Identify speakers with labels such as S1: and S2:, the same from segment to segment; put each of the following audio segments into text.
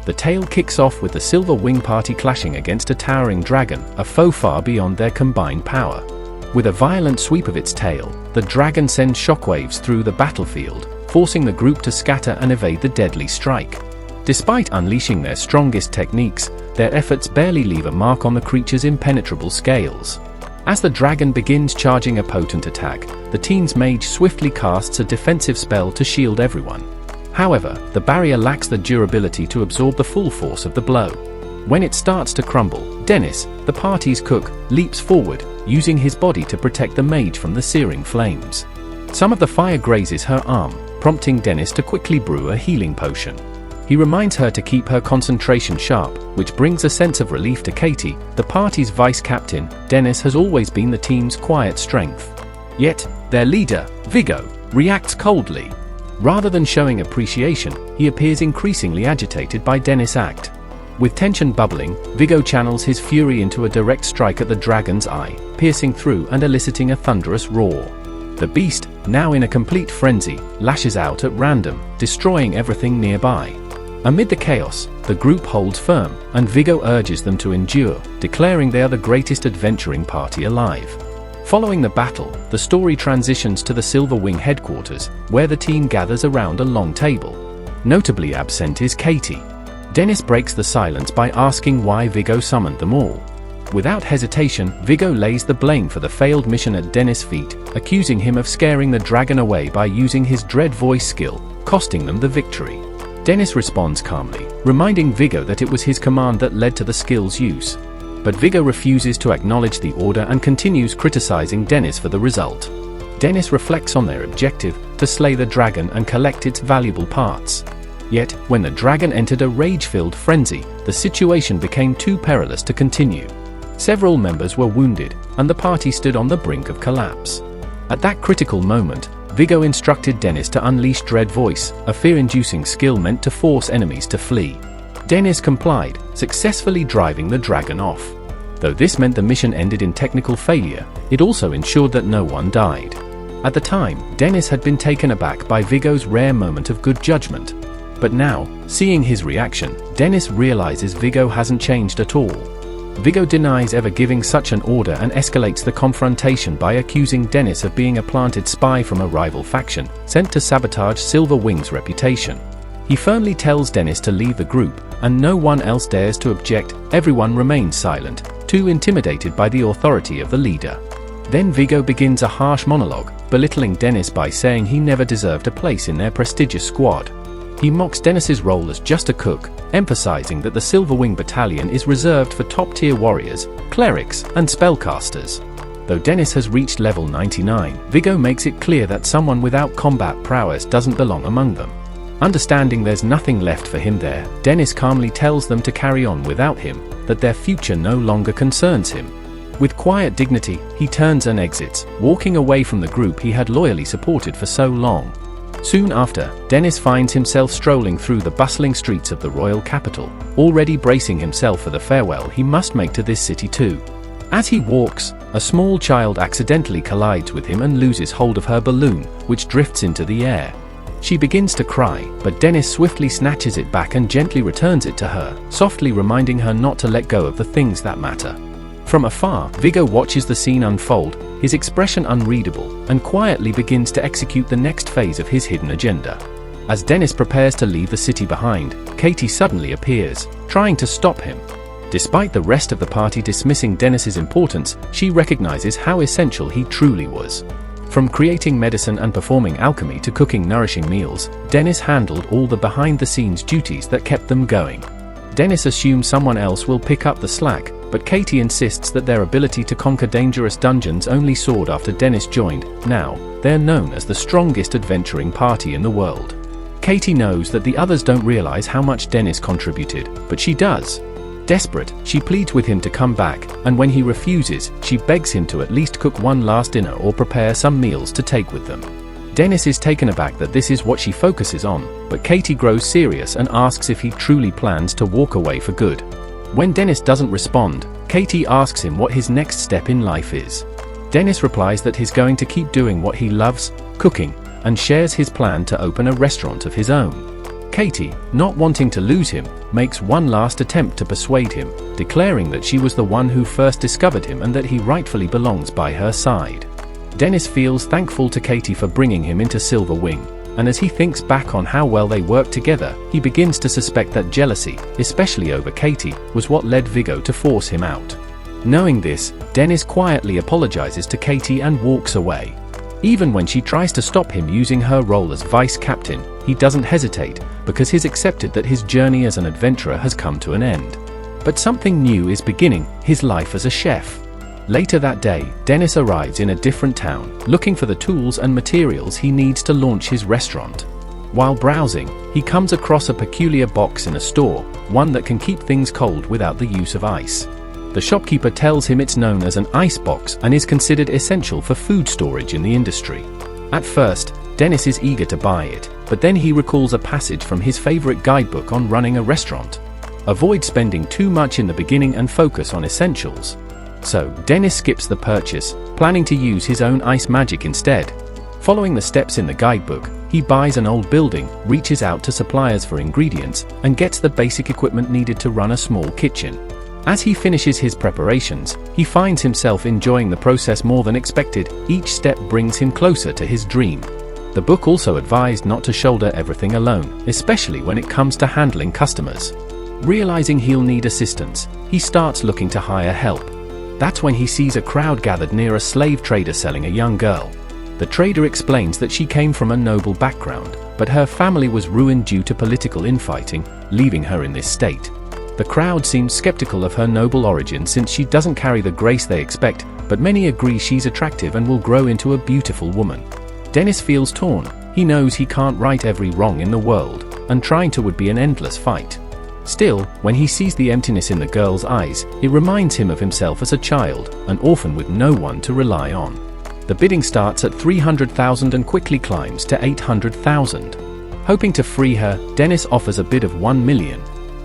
S1: The tale kicks off with the Silver Wing party clashing against a towering dragon, a foe far beyond their combined power. With a violent sweep of its tail, the dragon sends shockwaves through the battlefield, forcing the group to scatter and evade the deadly strike. Despite unleashing their strongest techniques, their efforts barely leave a mark on the creature's impenetrable scales. As the dragon begins charging a potent attack, the teen's mage swiftly casts a defensive spell to shield everyone. However, the barrier lacks the durability to absorb the full force of the blow. When it starts to crumble, Dennis, the party's cook, leaps forward, using his body to protect the mage from the searing flames. Some of the fire grazes her arm, prompting Dennis to quickly brew a healing potion. He reminds her to keep her concentration sharp, which brings a sense of relief to Katie, the party's vice-captain. Dennis has always been the team's quiet strength. Yet, their leader, Viggo, reacts coldly. Rather than showing appreciation, he appears increasingly agitated by Dennis' act. With tension bubbling, Viggo channels his fury into a direct strike at the dragon's eye, piercing through and eliciting a thunderous roar. The beast, now in a complete frenzy, lashes out at random, destroying everything nearby. Amid the chaos, the group holds firm, and Viggo urges them to endure, declaring they are the greatest adventuring party alive. Following the battle, the story transitions to the Silver Wing headquarters, where the team gathers around a long table. Notably absent is Katie. Dennis breaks the silence by asking why Viggo summoned them all. Without hesitation, Viggo lays the blame for the failed mission at Dennis' feet, accusing him of scaring the dragon away by using his dread voice skill, costing them the victory. Dennis responds calmly, reminding Viggo that it was his command that led to the skill's use. But Viggo refuses to acknowledge the order and continues criticizing Dennis for the result. Dennis reflects on their objective, to slay the dragon and collect its valuable parts. Yet, when the dragon entered a rage-filled frenzy, the situation became too perilous to continue. Several members were wounded, and the party stood on the brink of collapse. At that critical moment, Viggo instructed Dennis to unleash Dread Voice, a fear-inducing skill meant to force enemies to flee. Dennis complied, successfully driving the dragon off. Though this meant the mission ended in technical failure, it also ensured that no one died. At the time, Dennis had been taken aback by Viggo's rare moment of good judgment. But now, seeing his reaction, Dennis realizes Viggo hasn't changed at all. Viggo denies ever giving such an order and escalates the confrontation by accusing Dennis of being a planted spy from a rival faction, sent to sabotage Silver Wing's reputation. He firmly tells Dennis to leave the group, and no one else dares to object. Everyone remains silent, too intimidated by the authority of the leader. Then Viggo begins a harsh monologue, belittling Dennis by saying he never deserved a place in their prestigious squad. He mocks Dennis's role as just a cook, emphasizing that the Silver Wing battalion is reserved for top-tier warriors, clerics, and spellcasters. Though Dennis has reached level 99, Viggo makes it clear that someone without combat prowess doesn't belong among them. Understanding there's nothing left for him there, Dennis calmly tells them to carry on without him, that their future no longer concerns him. With quiet dignity, he turns and exits, walking away from the group he had loyally supported for so long. Soon after, Dennis finds himself strolling through the bustling streets of the royal capital, already bracing himself for the farewell he must make to this city too. As he walks, a small child accidentally collides with him and loses hold of her balloon, which drifts into the air. She begins to cry, but Dennis swiftly snatches it back and gently returns it to her, softly reminding her not to let go of the things that matter. From afar, Viggo watches the scene unfold, his expression unreadable, and quietly begins to execute the next phase of his hidden agenda. As Dennis prepares to leave the city behind, Katie suddenly appears, trying to stop him. Despite the rest of the party dismissing Dennis's importance, she recognizes how essential he truly was. From creating medicine and performing alchemy to cooking nourishing meals, Dennis handled all the behind-the-scenes duties that kept them going. Dennis assumes someone else will pick up the slack, but Katie insists that their ability to conquer dangerous dungeons only soared after Dennis joined. Now, they're known as the strongest adventuring party in the world. Katie knows that the others don't realize how much Dennis contributed, but she does. Desperate, she pleads with him to come back, and when he refuses, she begs him to at least cook one last dinner or prepare some meals to take with them. Dennis is taken aback that this is what she focuses on, but Katie grows serious and asks if he truly plans to walk away for good. When Dennis doesn't respond, Katie asks him what his next step in life is. Dennis replies that he's going to keep doing what he loves, cooking, and shares his plan to open a restaurant of his own. Katie, not wanting to lose him, makes one last attempt to persuade him, declaring that she was the one who first discovered him and that he rightfully belongs by her side. Dennis feels thankful to Katie for bringing him into Silver Wing, and as he thinks back on how well they worked together, he begins to suspect that jealousy, especially over Katie, was what led Viggo to force him out. Knowing this, Dennis quietly apologizes to Katie and walks away. Even when she tries to stop him using her role as vice captain, he doesn't hesitate, because he's accepted that his journey as an adventurer has come to an end. But something new is beginning, his life as a chef. Later that day, Dennis arrives in a different town, looking for the tools and materials he needs to launch his restaurant. While browsing, he comes across a peculiar box in a store, one that can keep things cold without the use of ice. The shopkeeper tells him it's known as an ice box and is considered essential for food storage in the industry. At first, Dennis is eager to buy it, but then he recalls a passage from his favorite guidebook on running a restaurant. Avoid spending too much in the beginning and focus on essentials. So, Dennis skips the purchase, planning to use his own ice magic instead. Following the steps in the guidebook, he buys an old building, reaches out to suppliers for ingredients, and gets the basic equipment needed to run a small kitchen. As he finishes his preparations, he finds himself enjoying the process more than expected. Each step brings him closer to his dream. The book also advised not to shoulder everything alone, especially when it comes to handling customers. Realizing he'll need assistance, he starts looking to hire help. That's when he sees a crowd gathered near a slave trader selling a young girl. The trader explains that she came from a noble background, but her family was ruined due to political infighting, leaving her in this state. The crowd seems skeptical of her noble origin since she doesn't carry the grace they expect, but many agree she's attractive and will grow into a beautiful woman. Dennis feels torn. He knows he can't right every wrong in the world, and trying to would be an endless fight. Still, when he sees the emptiness in the girl's eyes, it reminds him of himself as a child, an orphan with no one to rely on. The bidding starts at 300,000 and quickly climbs to 800,000. Hoping to free her, Dennis offers a bid of 1 million.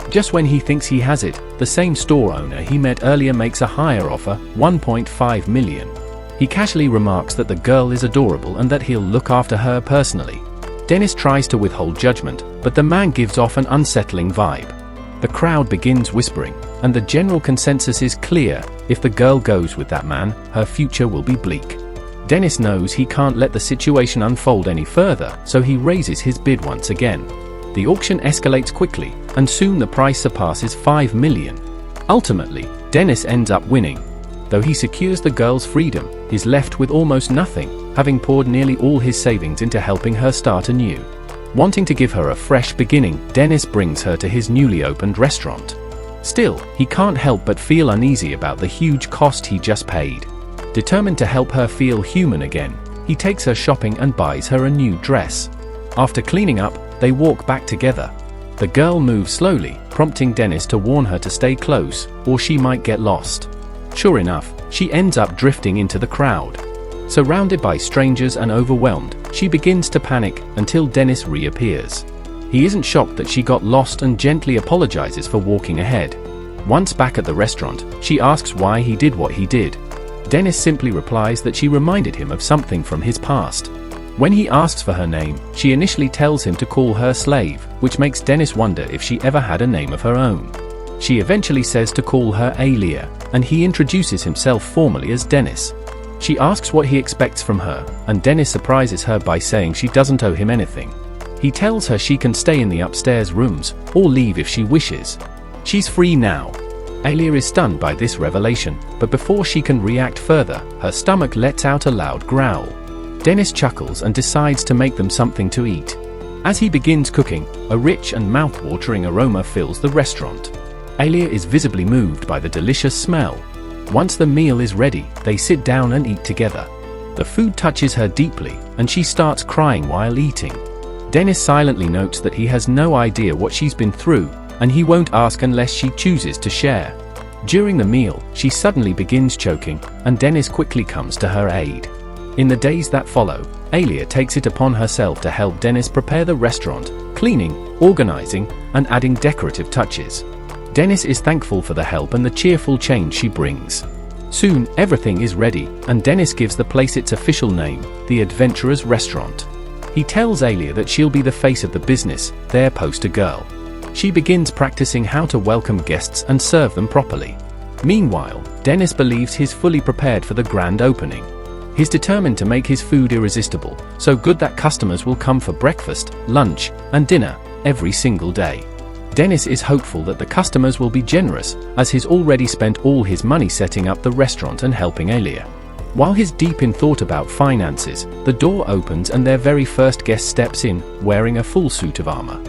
S1: Just when he thinks he has it, the same store owner he met earlier makes a higher offer, 1.5 million. He casually remarks that the girl is adorable and that he'll look after her personally. Dennis tries to withhold judgment, but the man gives off an unsettling vibe. The crowd begins whispering, and the general consensus is clear: if the girl goes with that man, her future will be bleak. Dennis knows he can't let the situation unfold any further, so he raises his bid once again. The auction escalates quickly, and soon the price surpasses 5 million. Ultimately, Dennis ends up winning. Though he secures the girl's freedom, he's left with almost nothing, having poured nearly all his savings into helping her start anew. Wanting to give her a fresh beginning, Dennis brings her to his newly opened restaurant. Still, he can't help but feel uneasy about the huge cost he just paid. Determined to help her feel human again, he takes her shopping and buys her a new dress. After cleaning up, they walk back together. The girl moves slowly, prompting Dennis to warn her to stay close, or she might get lost. Sure enough, she ends up drifting into the crowd. Surrounded by strangers and overwhelmed, she begins to panic until Dennis reappears. He isn't shocked that she got lost and gently apologizes for walking ahead. Once back at the restaurant, she asks why he did what he did. Dennis simply replies that she reminded him of something from his past. When he asks for her name, she initially tells him to call her Slave, which makes Dennis wonder if she ever had a name of her own. She eventually says to call her Alia, and he introduces himself formally as Dennis. She asks what he expects from her, and Dennis surprises her by saying she doesn't owe him anything. He tells her she can stay in the upstairs rooms, or leave if she wishes. She's free now. Alia is stunned by this revelation, but before she can react further, her stomach lets out a loud growl. Dennis chuckles and decides to make them something to eat. As he begins cooking, a rich and mouth-watering aroma fills the restaurant. Alia is visibly moved by the delicious smell. Once the meal is ready, they sit down and eat together. The food touches her deeply, and she starts crying while eating. Dennis silently notes that he has no idea what she's been through, and he won't ask unless she chooses to share. During the meal, she suddenly begins choking, and Dennis quickly comes to her aid. In the days that follow, Alia takes it upon herself to help Dennis prepare the restaurant, cleaning, organizing, and adding decorative touches. Dennis is thankful for the help and the cheerful change she brings. Soon, everything is ready, and Dennis gives the place its official name, the Adventurers Restaurant. He tells Alia that she'll be the face of the business, their poster girl. She begins practicing how to welcome guests and serve them properly. Meanwhile, Dennis believes he's fully prepared for the grand opening. He's determined to make his food irresistible, so good that customers will come for breakfast, lunch, and dinner every single day. Dennis is hopeful that the customers will be generous, as he's already spent all his money setting up the restaurant and helping Alia. While he's deep in thought about finances, the door opens and their very first guest steps in, wearing a full suit of armor.